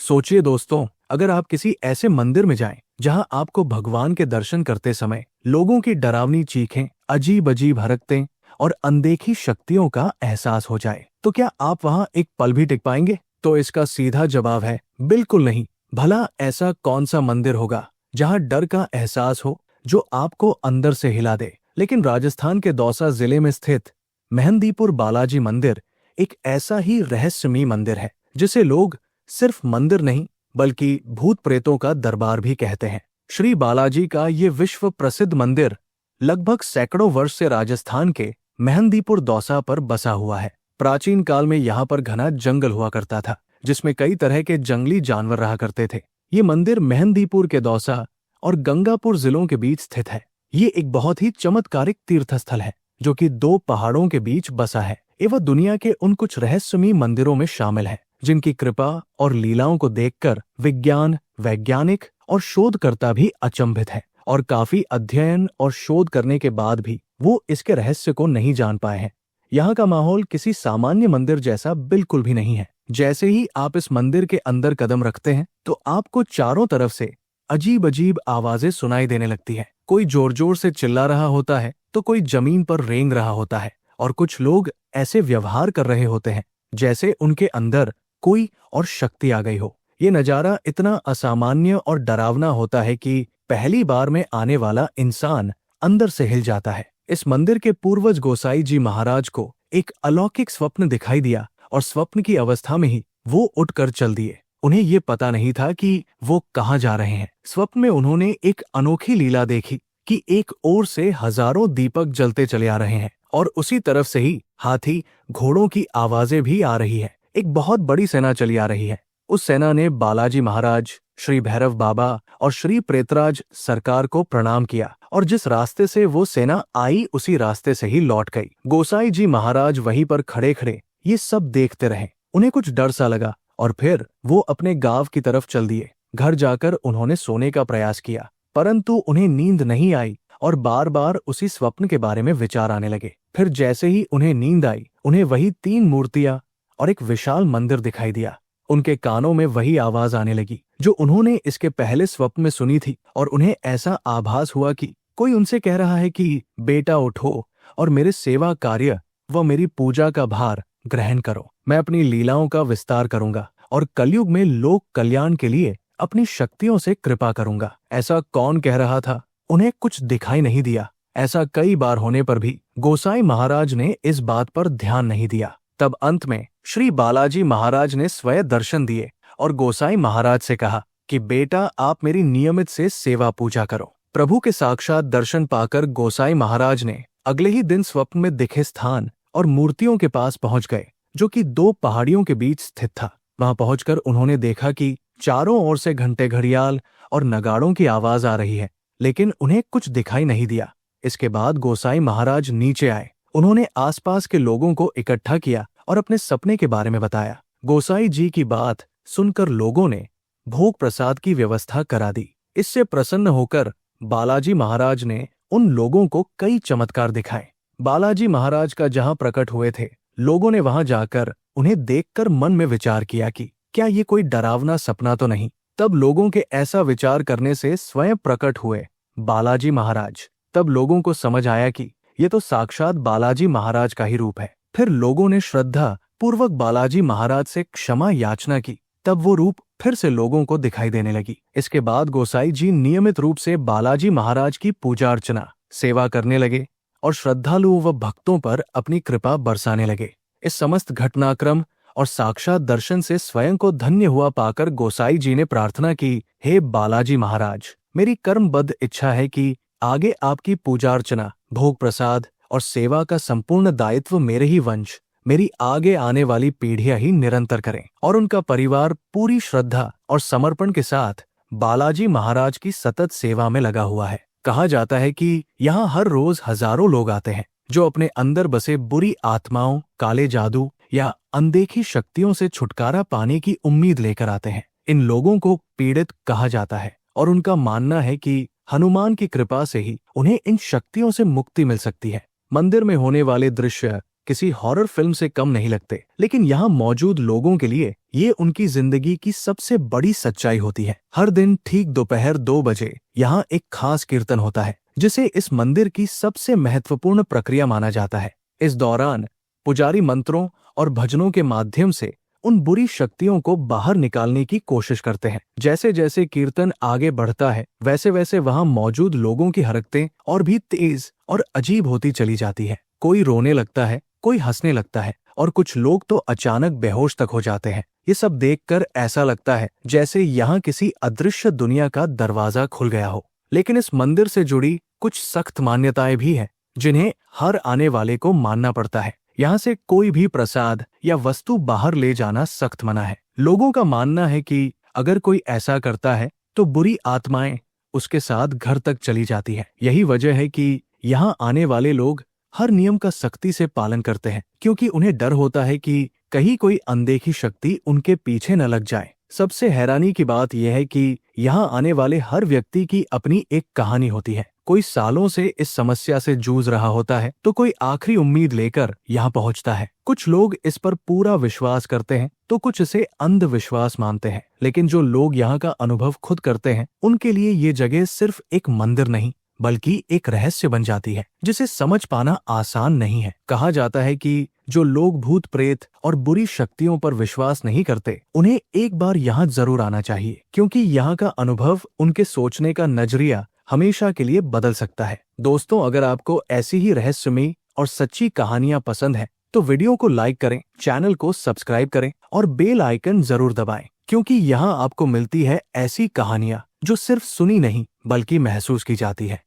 सोचिए दोस्तों, अगर आप किसी ऐसे मंदिर में जाएं जहां आपको भगवान के दर्शन करते समय लोगों की डरावनी चीखें, अजीब अजीब हरकतें और अनदेखी शक्तियों का एहसास हो जाए, तो क्या आप वहां एक पल भी टिक पाएंगे? तो इसका सीधा जवाब है बिल्कुल नहीं। भला ऐसा कौन सा मंदिर होगा जहां डर का एहसास हो जो आपको अंदर से हिला दे? लेकिन राजस्थान के दौसा जिले में स्थित मेहंदीपुर बालाजी मंदिर एक ऐसा ही रहस्यमयी मंदिर है जिसे लोग सिर्फ मंदिर नहीं बल्कि भूत प्रेतों का दरबार भी कहते हैं। श्री बालाजी का ये विश्व प्रसिद्ध मंदिर लगभग सैकड़ों वर्ष से राजस्थान के मेहंदीपुर दौसा पर बसा हुआ है। प्राचीन काल में यहाँ पर घना जंगल हुआ करता था जिसमें कई तरह के जंगली जानवर रहा करते थे। ये मंदिर मेहंदीपुर के दौसा और गंगापुर जिलों के बीच स्थित है। ये एक बहुत ही चमत्कारिक तीर्थस्थल है जो कि दो पहाड़ों के बीच बसा है एवं दुनिया के उन कुछ रहस्यमयी मंदिरों में शामिल है जिनकी कृपा और लीलाओं को देखकर विज्ञान, वैज्ञानिक और शोधकर्ता भी अचंभित है और काफी अध्ययन और शोध करने के बाद भी वो इसके रहस्य को नहीं जान पाए हैं। यहाँ का माहौल किसी सामान्य मंदिर जैसा बिल्कुल भी नहीं है। जैसे ही आप इस मंदिर के अंदर कदम रखते हैं तो आपको चारों तरफ से अजीब अजीब आवाजें सुनाई देने लगती है। कोई जोर जोर से चिल्ला रहा होता है तो कोई जमीन पर रेंग रहा होता है और कुछ लोग ऐसे व्यवहार कर रहे होते हैं जैसे उनके अंदर कोई और शक्ति आ गई हो। ये नजारा इतना असामान्य और डरावना होता है कि पहली बार में आने वाला इंसान अंदर से हिल जाता है। इस मंदिर के पूर्वज गोसाई जी महाराज को एक अलौकिक स्वप्न दिखाई दिया और स्वप्न की अवस्था में ही वो उठकर चल दिए। उन्हें ये पता नहीं था कि वो कहाँ जा रहे हैं। स्वप्न में उन्होंने एक अनोखी लीला देखी कि एक ओर से हजारों दीपक जलते चले आ रहे हैं और उसी तरफ से ही हाथी, घोड़ों की आवाजें भी आ रही है। एक बहुत बड़ी सेना चली आ रही है। उस सेना ने बालाजी महाराज, श्री भैरव बाबा और श्री प्रेतराज सरकार को प्रणाम किया और जिस रास्ते से वो सेना आई उसी रास्ते से ही लौट गई। गोसाई जी महाराज वहीं पर खड़े खड़े ये सब देखते रहे। उन्हें कुछ डर सा लगा और फिर वो अपने गांव की तरफ चल दिए। घर जाकर उन्होंने सोने का प्रयास किया परंतु उन्हें नींद नहीं आई और बार बार उसी स्वप्न के बारे में विचार आने लगे। फिर जैसे ही उन्हें नींद आई उन्हें वही 3 मूर्तियां और एक विशाल मंदिर दिखाई दिया। उनके कानों में वही आवाज आने लगी जो उन्होंने इसके पहले स्वप्न में सुनी थी और उन्हें ऐसा आभास हुआ कि कोई उनसे कह रहा है कि बेटा उठो और मेरे सेवा कार्य व मेरी पूजा का भार ग्रहण करो। मैं अपनी लीलाओं का विस्तार करूंगा और कलयुग में लोक कल्याण के लिए अपनी शक्तियों से कृपा करूंगा। ऐसा कौन कह रहा था? उन्हें कुछ दिखाई नहीं दिया। ऐसा कई बार होने पर भी गोसाई महाराज ने इस बात पर ध्यान नहीं दिया। तब अंत में श्री बालाजी महाराज ने स्वयं दर्शन दिए और गोसाई महाराज से कहा कि बेटा आप मेरी नियमित से सेवा पूजा करो। प्रभु के साक्षात दर्शन पाकर गोसाई महाराज ने अगले ही दिन स्वप्न में दिखे स्थान और मूर्तियों के पास पहुंच गए जो कि 2 पहाड़ियों के बीच स्थित था। वहां पहुंचकर उन्होंने देखा कि चारों ओर से घंटे, घड़ियाल और नगाड़ों की आवाज आ रही है लेकिन उन्हें कुछ दिखाई नहीं दिया। इसके बाद गोसाई महाराज नीचे आए। उन्होंने आसपास के लोगों को इकट्ठा किया और अपने सपने के बारे में बताया। गोसाई जी की बात सुनकर लोगों ने भोग प्रसाद की व्यवस्था करा दी। इससे प्रसन्न होकर बालाजी महाराज ने उन लोगों को कई चमत्कार दिखाए। बालाजी महाराज का जहां प्रकट हुए थे, लोगों ने वहां जाकर उन्हें देखकर मन में विचार किया कि क्या ये कोई डरावना सपना तो नहीं। तब लोगों के ऐसा विचार करने से स्वयं प्रकट हुए बालाजी महाराज। तब लोगों को समझ आया कि ये तो साक्षात बालाजी महाराज का ही रूप है। फिर लोगों ने श्रद्धा पूर्वक बालाजी महाराज से क्षमा याचना की। तब वो रूप फिर से लोगों को दिखाई देने लगी। इसके बाद गोसाई जी नियमित रूप से बालाजी महाराज की पूजा अर्चना, सेवा करने लगे और श्रद्धालुओं व भक्तों पर अपनी कृपा बरसाने लगे। इस समस्त घटनाक्रम और साक्षात दर्शन से स्वयं को धन्य हुआ पाकर गोसाई जी ने प्रार्थना की, हे बालाजी महाराज, मेरी कर्मबद्ध इच्छा है कि आगे आपकी पूजा अर्चना, भोग प्रसाद और सेवा का संपूर्ण दायित्व मेरे ही वंश, मेरी आगे आने वाली पीढ़ियां ही निरंतर करें और उनका परिवार पूरी श्रद्धा और समर्पण के साथ बालाजी महाराज की सतत सेवा में लगा हुआ है। कहा जाता है कि यहाँ हर रोज हजारों लोग आते हैं जो अपने अंदर बसे बुरी आत्माओं, काले जादू या अनदेखी शक्तियों से छुटकारा पाने की उम्मीद लेकर आते हैं। इन लोगों को पीड़ित कहा जाता है और उनका मानना है कि हनुमान की कृपा से ही उन्हें इन शक्तियों से मुक्ति मिल सकती है। मंदिर में होने वाले दृश्य किसी हॉरर फिल्म से कम नहीं लगते, लेकिन यहाँ मौजूद लोगों के लिए ये उनकी जिंदगी की सबसे बड़ी सच्चाई होती है। हर दिन ठीक दोपहर 2 बजे यहाँ एक खास कीर्तन होता है, जिसे इस मंदिर की सबसे महत्वपूर्ण प्रक्रिया माना जाता है। इस दौरान पुजारी मंत्रों और भजनों के माध्यम से उन बुरी शक्तियों को बाहर निकालने की कोशिश करते हैं। जैसे जैसे कीर्तन आगे बढ़ता है, वैसे वैसे वहां मौजूद लोगों की हरकतें और भी तेज और अजीब होती चली जाती है। कोई रोने लगता है, कोई हंसने लगता है और कुछ लोग तो अचानक बेहोश तक हो जाते हैं। ये सब देखकर ऐसा लगता है जैसे यहाँ किसी अदृश्य दुनिया का दरवाजा खुल गया हो। लेकिन इस मंदिर से जुड़ी कुछ सख्त मान्यताएं भी हैं, जिन्हें हर आने वाले को मानना पड़ता है। यहाँ से कोई भी प्रसाद या वस्तु बाहर ले जाना सख्त मना है। लोगों का मानना है कि अगर कोई ऐसा करता है तो बुरी आत्माएं उसके साथ घर तक चली जाती है। यही वजह है कि यहाँ आने वाले लोग हर नियम का सख्ती से पालन करते हैं, क्योंकि उन्हें डर होता है कि कहीं कोई अनदेखी शक्ति उनके पीछे न लग जाए। सबसे हैरानी की बात यह है कि यहाँ आने वाले हर व्यक्ति की अपनी एक कहानी होती है। कोई सालों से इस समस्या से जूझ रहा होता है, तो कोई आखिरी उम्मीद लेकर यहाँ पहुँचता है। कुछ लोग इस पर पूरा विश्वास करते हैं, तो कुछ इसे अंधविश्वास मानते हैं। लेकिन जो लोग यहाँ का अनुभव खुद करते हैं, उनके लिए ये जगह सिर्फ एक मंदिर नहीं, बल्कि एक रहस्य बन जाती है, जिसे समझ पाना आसान नहीं है। कहा जाता है कि जो लोग भूत प्रेत और बुरी शक्तियों पर विश्वास नहीं करते, उन्हें एक बार यहाँ जरूर आना चाहिए, क्योंकि यहाँ का अनुभव उनके सोचने का नजरिया हमेशा के लिए बदल सकता है। दोस्तों, अगर आपको ऐसी ही रहस्यमयी और सच्ची कहानियां पसंद हैं, तो वीडियो को लाइक करें, चैनल को सब्सक्राइब करें और बेल आइकन जरूर दबाएं, क्योंकि यहाँ आपको मिलती है ऐसी कहानियां जो सिर्फ सुनी नहीं बल्कि महसूस की जाती है।